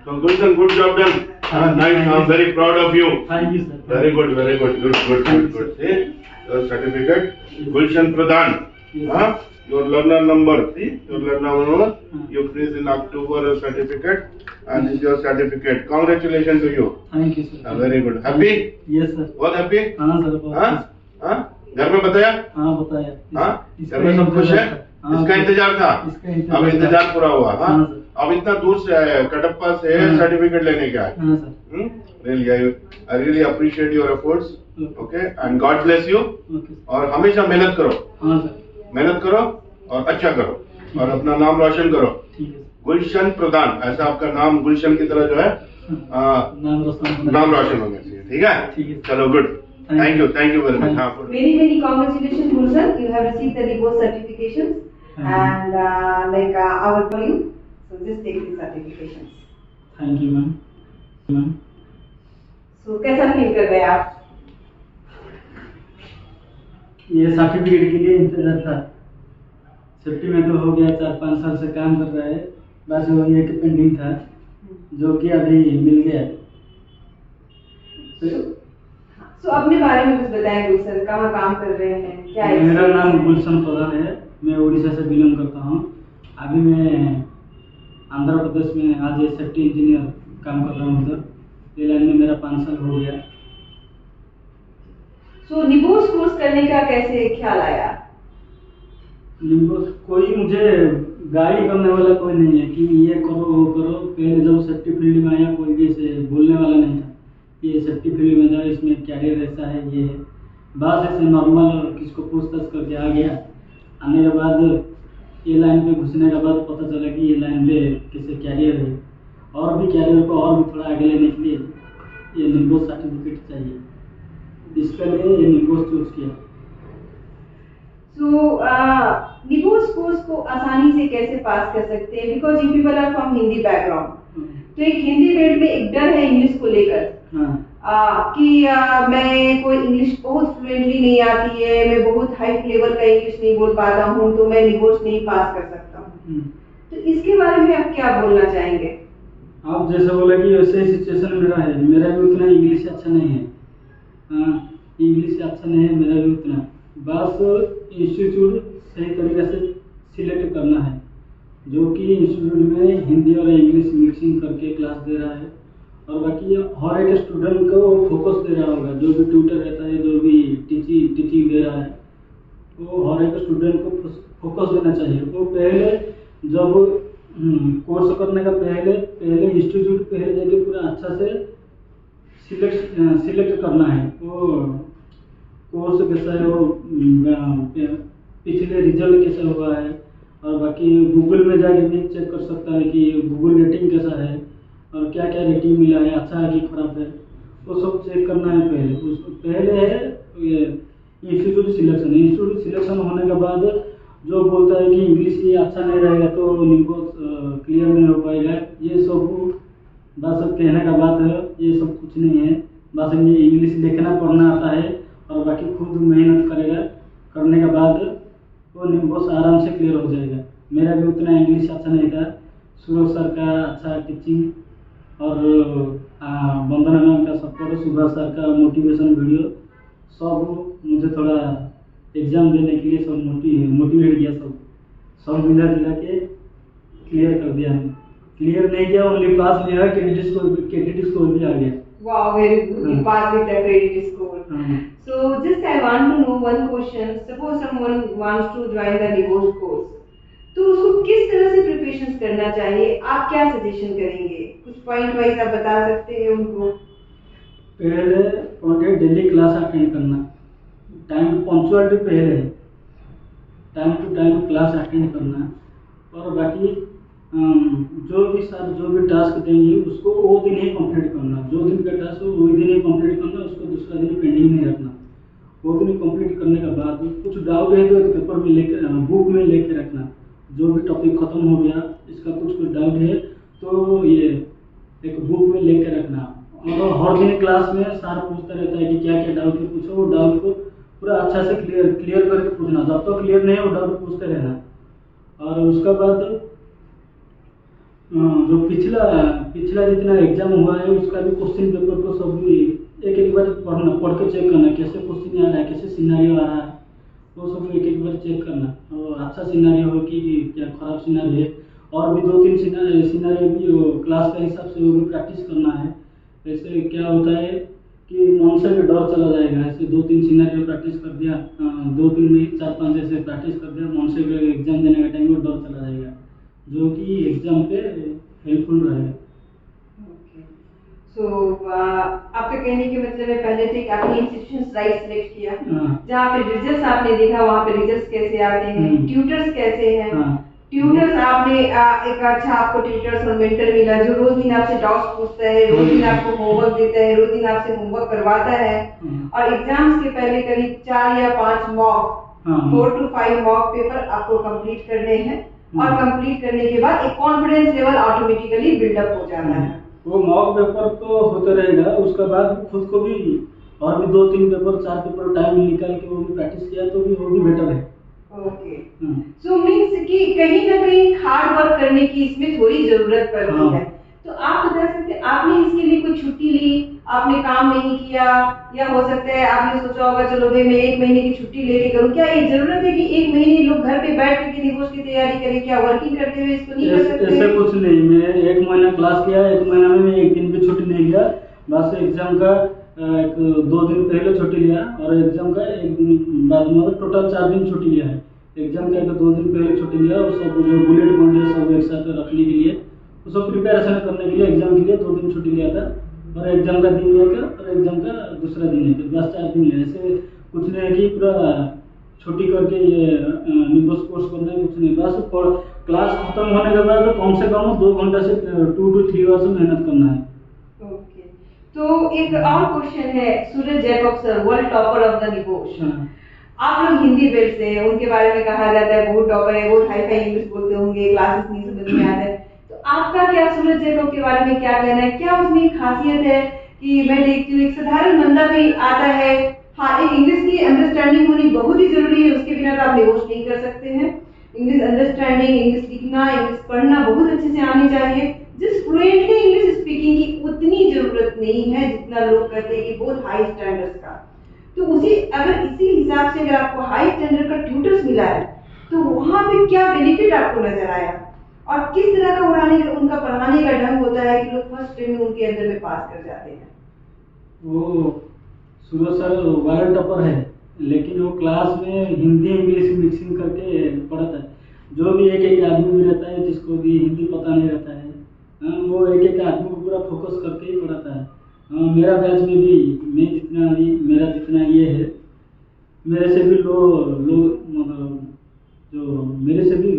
So good job done. Nice. I'm very proud of you. Thank you, sir. Very good. Good. See, your certificate, Gulshan Pradhan. Yes. Your learner number. See, your learner number. You finished in October certificate, and this is your certificate. Congratulations to you. Thank you, sir. Very good. Happy? Yes, sir. बहुत happy? हाँ sir, बहुत हाँ? घर में बताया? हाँ बताया। हाँ? घर में सब खुश है? इसका इंतजार था? अब इंतजार पूरा हुआ। हाँ? अब इतना दूर से आए, कटप्पा से सर्टिफिकेट लेने के आए। हाँ sir. Really, I really appreciate your efforts. Okay, and God bless you. और हमेशा मेहनत करो। हाँ सर। मेहनत करो और अच्छा करो और अपना नाम रोशन करो। गुलशन प्रधान, ऐसा आपका नाम गुलशन की तरह जो है नाम रोशन होना चाहिए। ठीक है? चलो good. Thank you very much. Many congratulations, Gulshan. You have received the divorce certifications and our for you. So just take the certifications. Thank you, ma'am. So कैसा फील कर रहे हैं आप? ये सर्टिफिकेट के लिए इंतजार था। सेफ्टी में तो हो गया, 4-5 साल से काम कर रहा है, बस वही एक पेंडिंग था जो कि अभी मिल गया। तो अपने बारे में कुछ बताएं गुलशन, कहाँ काम कर रहे हैं, क्या? मेरा नाम गुलशन प्रधान है, मैं उड़ीसा से बिलोंग करता हूँ। अभी मैं आंध्र प्रदेश में आज सेफ्टी इंजीनियर काम कर रहा हूँ उधर। ये लाइन में मेरा 5 साल हो गया। So निबोस कोर्स करने का कैसे ख्याल आया? निबोस कोई मुझे गाइड करने वाला कोई नहीं है कि ये करो वो करो। पहले जब सेफ्टी फील्ड में आया कोई भी ऐसे बोलने वाला नहीं था ये सेफ्टी फील्ड में जाओ, इसमें कैरियर ऐसा है ये है। बस ऐसे नॉर्मल किसको पूछताछ करके आ गया। आने के बाद ये लाइन पे घुसने के बाद पता चला कि ये लाइन पे कैसे कैरियर है और भी कैरियर को और भी थोड़ा आगे लेने के लिए ये निबोस सर्टिफिकेट चाहिए, इसके लिए ये निबोस चूज किया। So निबोस कोर्स को आसानी से कैसे पास कर सकते हैं? Because you people are from Hindi background, तो एक हिंदी वर्ड में एक डर है इंग्लिश को लेकर कि मैं कोई इंग्लिश बहुत फ्लुएंटली नहीं आती है, मैं बहुत हाई लेवल का इंग्लिश नहीं बोल पाता हूँ, तो मैं निबोस नहीं पास कर सकता हूँ। तो इसके बारे में आप क्या बोलना चाहेंगे? आप जैसे बोला कि वैसे सिचुएशन मेरा है, मेरा भी उतना इंग्लिश अच्छा नहीं है। इंग्लिश अच्छा नहीं है मेरा भी उतना। बस इंस्टीट्यूट सही तरीके से सिलेक्ट करना है, जो कि इंस्टीट्यूट में हिंदी और इंग्लिश मिक्सिंग करके क्लास दे रहा है और बाकी हर एक स्टूडेंट को फोकस दे रहा होगा। जो भी ट्यूटर रहता है, जो भी टीचिंग दे रहा है, वो हर एक स्टूडेंट को फोकस देना चाहिए। वो पहले जब कोर्स करने का पहले इंस्टीट्यूट पहले जाके पूरा अच्छा से सिलेक्ट करना है। वो कोर्स कैसा है, वो पिछले रिजल्ट कैसा हुआ है और बाकी गूगल में जाके भी चेक कर सकता है कि गूगल रेटिंग कैसा है और क्या क्या रेटिंग मिला है, अच्छा है कि खराब है, वो सब चेक करना है पहले है ये इंस्टीट्यूट सिलेक्शन होने के बाद जो बोलता है कि इंग्लिश ही अच्छा नहीं रहेगा तो निबोस क्लियर नहीं हो पाएगा, ये सब बस कहने का बात है। ये सब कुछ नहीं है, बस ये इंग्लिश लिखना पढ़ना आता है और बाकी खुद मेहनत करेगा, करने के बाद वो निबोस आराम से क्लियर हो जाएगा। मेरा भी उतना इंग्लिश अच्छा नहीं था। सूरज सर का अच्छा टीचिंग और वंदना मैम का सपोर्ट, सुभाष सर का मोटिवेशन वीडियो, सब मुझे थोड़ा एग्जाम देने के लिए सब मोटिवेट किया। सब मिला के क्लियर कर दिया। क्लियर नहीं किया, ओनली पास नहीं हुआ, क्रेडिट स्कोर भी आ गया। Wow, very good. You passed with the credit score. So just I want to know one question. Suppose someone wants to join the divorce course, तो उसको किस तरह से प्रिपरेशन करना चाहिए? आप क्या सजेशन करेंगे? कुछ पॉइंट वाइज आप बता सकते हैं उनको? पहले डेली क्लास अटेंड करना, टाइम पंक्चुअलिटी पहले है, time to time class attend करना और बाकी जो भी टास्क देंगे उसको वो दिन ही कंप्लीट करना। जो दिन का टास्क हो वही दिन ही कंप्लीट करना, उसको दूसरा दिन पेंडिंग नहीं रखना। वो दिन कंप्लीट करने के बाद कुछ डाउट है तो एक पेपर में लेकर बुक में लेके रखना। जो भी टॉपिक खत्म हो गया, इसका कुछ डाउट है तो ये एक बुक में लेके रखना। और हर दिन क्लास में सर पूछता रहता है कि क्या क्या डाउट है, पूछो। वो डाउट को पूरा अच्छा से क्लियर करके पूछना, जब तक क्लियर नहीं है वो डाउट पूछते रहना। और उसके बाद जो पिछला पिछला जितना एग्जाम हुआ है उसका भी क्वेश्चन पेपर को सब भी एक बार पढ़ के चेक करना, कैसे क्वेश्चन आ रहा है, कैसे सिनारियो आ रहा है, वो सब एक बार चेक करना। और अच्छा सिनारियो हो कि क्या खराब सिनारियो है, और भी 2-3 सिनारियो भी वो क्लास के हिसाब से वो भी प्रैक्टिस करना है। ऐसे क्या होता है कि मन से भी डर चला जाएगा। ऐसे 2-3 सिनारियो प्रैक्टिस कर दिया, 2-3 नहीं 4-5 ऐसे प्रैक्टिस कर दिया, मन से एग्जाम देने का टाइम में डर चला जाएगा, जो कि एग्जाम पे हेल्पफुल रहेगा। सो आपके कहने के मतलब है पहले से आपने इंस्टीट्यूशन राइट सिलेक्ट किया, जहाँ पे रिजल्ट्स आपने देखा वहाँ पे रिजल्ट्स कैसे आते हैं, ट्यूटर्स कैसे हैं, ट्यूटर्स आपने एक अच्छा आपको ट्यूटर्स और मेंटर मिला जो रोज दिन आपसे डाउट्स पूछता है, रोज दिन आपको होमवर्क देता है, रोज दिन आपसे होमवर्क करवाता है, और एग्जाम्स के पहले करीब 4 या 5 मॉक 4 to 5 मॉक पेपर आपको कंप्लीट करने हैं, और कंप्लीट करने के बाद एक कॉन्फिडेंस लेवल ऑटोमेटिकली बिल्डअप हो जाता है। वो मॉक पेपर तो होते रहेगा, उसके बाद खुद को भी और भी 2-3 पेपर 4 पेपर टाइम निकाल के वो भी प्रैक्टिस किया तो भी वो भी बेटर है। ओके, सो मीन्स कि कहीं ना कहीं हार्ड वर्क करने की इसमें थोड़ी जरूरत पड़ती है। तो आप बता सकते हैं आपने इसके लिए कोई छुट्टी ली, आपने काम नहीं किया, या हो सकता है आपने सोचा होगा चलो भाई मैं 1 महीने की छुट्टी लेके करूं, क्या ये जरूरत है कि 1 महीने लोग घर पे बैठ के निबोस की तैयारी करें, क्या वर्किंग करते हुए इसको नहीं कर सकते? ऐसे कुछ नहीं, मैं 1 महीना क्लास किया, 1 महीना में मैं 1 दिन भी छुट्टी नहीं लिया, बस एग्जाम का 2 दिन पहले छुट्टी लिया और एग्जाम का 1 दिन बाद, मतलब टोटल 4 दिन छुट्टी लिया है। एग्जाम का 2 दिन पहले छुट्टी लिया और सब जो बुलेट पॉइंट है सब एक साथ रखने के लिए, उसको प्रिपरेशन करने के लिए एग्जाम के लिए 2 दिन छुट्टी लिया था, और एग्जाम का दिन लेकर और एग्जाम का दूसरा दिन लेकर बस 4 दिन लिया। ऐसे कुछ नहीं है कि पूरा छुट्टी करके ये निबोस कोर्स करना है, कुछ नहीं, बस क्लास खत्म होने के बाद कम से कम 2 घंटा से 2 to 3 आवर्स मेहनत करना है। ओके, तो एक और क्वेश्चन है, Suraj Jacob sir world topper of the निबोस, आप लोग हिंदी बेल्ट से हैं, उनके बारे में कहा जाता है बहुत टॉपर है, बहुत हाई फाई इंग्लिश बोलते होंगे, क्लासेस नहीं समझ में आता है, तो आपका क्या सूरज जैकब के बारे में क्या कहना है? क्या उसमें खासियत है कि मैं देखती हूँ एक साधारण बंदा भी आता है, हाँ एक इंग्लिश की अंडरस्टैंडिंग होनी बहुत ही जरूरी है, उसके बिना तो आप निबोस नहीं कर सकते हैं। इंग्लिश अंडरस्टैंडिंग, इंग्लिश लिखना, इंग्लिश पढ़ना बहुत अच्छे से आनी चाहिए। जिस फ्लुएंटली इंग्लिश स्पीकिंग की उतनी जरूरत नहीं है जितना लोग कहते हैं कि बहुत हाई स्टैंडर्ड्स का। तो उसी इसी हिसाब से अगर आपको हाई स्टैंडर्ड का ट्यूटर्स मिला है तो वहाँ पे क्या बेनिफिट आपको नजर आया, और किस तरह का उनका पढ़ाने का ढंग होता है कि लोग फर्स्ट टाइम में उनके अंदर में पास कर जाते हैं? वो सूरज सर वर्ल्ड टॉपर है, लेकिन वो क्लास में हिंदी इंग्लिश मिक्सिंग करके पढ़ाता है। जो भी एक आदमी भी रहता है जिसको भी हिंदी पता नहीं रहता है, वो एक आदमी को पूरा फोकस करके ही पढ़ाता है। मेरा बैच में भी मेरा जितना ये है, मेरे से भी लोग मतलब जो मेरे से भी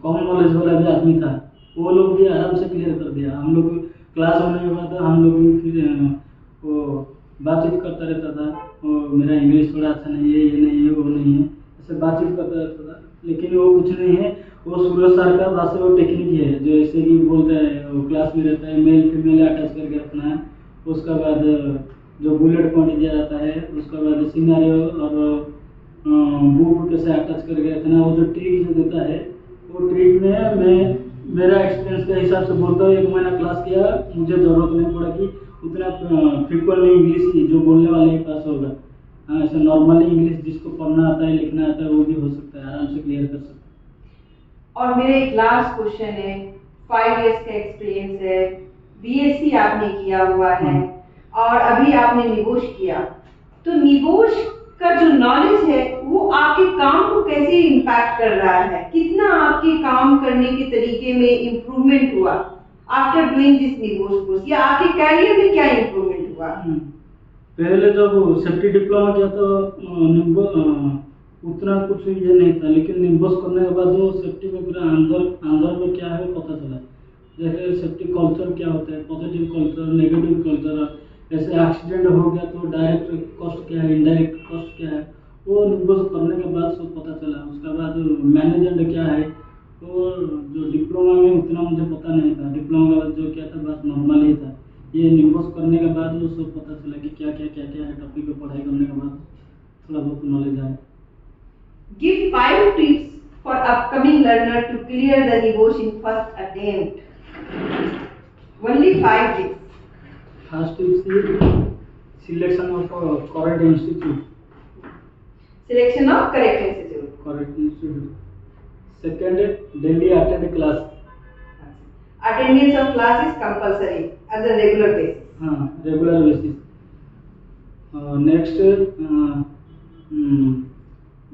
कॉमन नॉलेज वाला भी आदमी था, वो लोग भी आराम से क्लियर कर दिया। हम लोग क्लास होने के बाद हम लोग भी फिर वो बातचीत करता रहता था, वो मेरा इंग्लिश थोड़ा अच्छा नहीं है, ये नहीं है, वो नहीं है, ऐसे बातचीत करता रहता था। लेकिन वो कुछ नहीं है, वो सूरज सर का बस वो टेक्निक है, जो ऐसे कि बोलता है वो क्लास में रहता है मेल फीमेल अटैच करके रखना है, उसका बाद जो बुलेट पॉइंट दिया जाता है, उसका बाद सिनेरियो और बुक कैसे अटैच करके रखना, वो जो ट्रिक जो देता है वो ट्रिक में मैं मेरा एक्सपीरियंस के हिसाब से बोलता हूँ। 1 महीना क्लास किया, मुझे जरूरत नहीं पड़ा कि उतना फ्रिक्वेंटली इंग्लिश जो बोलने वाले ही पास होगा। हाँ, ऐसे नॉर्मली इंग्लिश जिसको पढ़ना आता है लिखना आता है वो भी हो सकता है, आराम से क्लियर कर सकता है। और मेरा एक लास्ट क्वेश्चन है, 5 इयर्स का एक्सपीरियंस है, बीएससी आपने किया हुआ है और अभी आपने निबोस किया, तो निबोस का जो नॉलेज है वो आपके काम को कैसे इम्पैक्ट कर रहा है? कितना आपके काम करने के तरीके में इम्प्रूवमेंट हुआ आफ्टर डूइंग दिस निबोस कोर्स, या आपके कैरियर में क्या इम्प्रूवमेंट हुआ? पहले जब सेफ्टी डिप्लोमा किया तो उतना कुछ ये नहीं था, लेकिन निबोस करने के बाद जो सेफ्टी में पूरा अंदर में क्या है पता चला। जैसे सेफ्टी कल्चर क्या होता है, पॉजिटिव कल्चर, नेगेटिव कल्चर, जैसे एक्सीडेंट हो गया तो डायरेक्ट कॉस्ट क्या है, इनडायरेक्ट कॉस्ट क्या है, वो निबोस करने के बाद सब पता चला। उसके बाद मैनेजमेंट क्या है, तो जो डिप्लोमा में उतना मुझे पता नहीं था, डिप्लोमा के बाद जो क्या था बस नॉर्मल ही था। ये निबोस करने के बाद वो सब पता चला कि क्या है, टॉपिक पे पढ़ाई करने के बाद थोड़ा बहुत नॉलेज आया। Give 5 tips for upcoming learner to clear the NIVOS in first attempt? Only 5 tips. First is selection of correct institute. Selection of correct institute. Correct institute. Second, daily attend class. Attendance of class is compulsory as a regular basis. हाँ, regular basis. Next,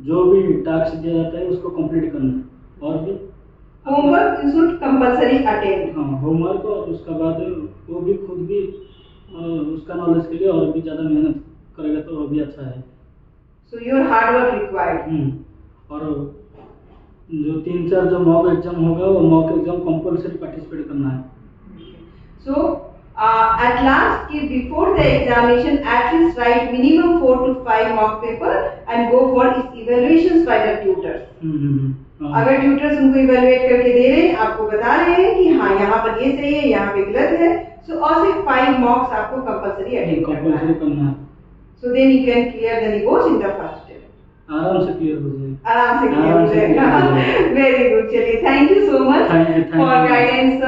जो भी task दिया जाता है उसको complete करना और भी Homework you should compulsory attend. हाँ, होमवर्क और उसका बाद वो भी खुद भी उसका नॉलेज के लिए और भी ज़्यादा मेहनत करेगा तो वो भी अच्छा है. So your hard work required. और जो 3-4 जो मॉक एग्जाम होगा वो मॉक एग्जाम कंपल्सरी पार्टिसिपेट करना है. So at last before the examination at least write minimum 4 to 5 mock paper and go for its evaluations by the tutors. अगर tutors उनको evaluate करके दे रहे हैं, आपको बता रहे हैं कि हाँ यहाँ पर ये सही है, यहाँ पे गलत है, सो और सिर्फ 5 मॉक्स आपको कंपल्सरी अटेंड करना है. So then you can clear the NIVOS in the first step. आराम से क्लियर हो जाएगा. आराम से क्लियर हो जाएगा. Very good. चलिए, thank you so much for guidance,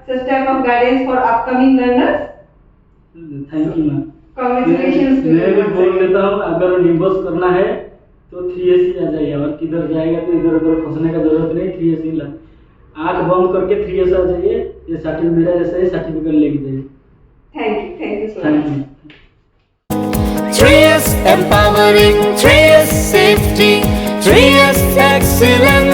such type of guidance for upcoming learners. Thank you ma'am. Congratulations to मैं भी बोल देता हूँ, अगर NIVOS करना है तो 3SE आ जाइए और किधर जाएगा तो इधर उधर फंसने का जरूरत नहीं. 3SE ला, आंख बंद करके 3S आ जाइए. ये सर्टिफिकेट मेरा जैसा है, सर्टिफिकेट लेके जाइए. Thank you so thank much. You. 3S empowering, 3S safety, 3S excellence.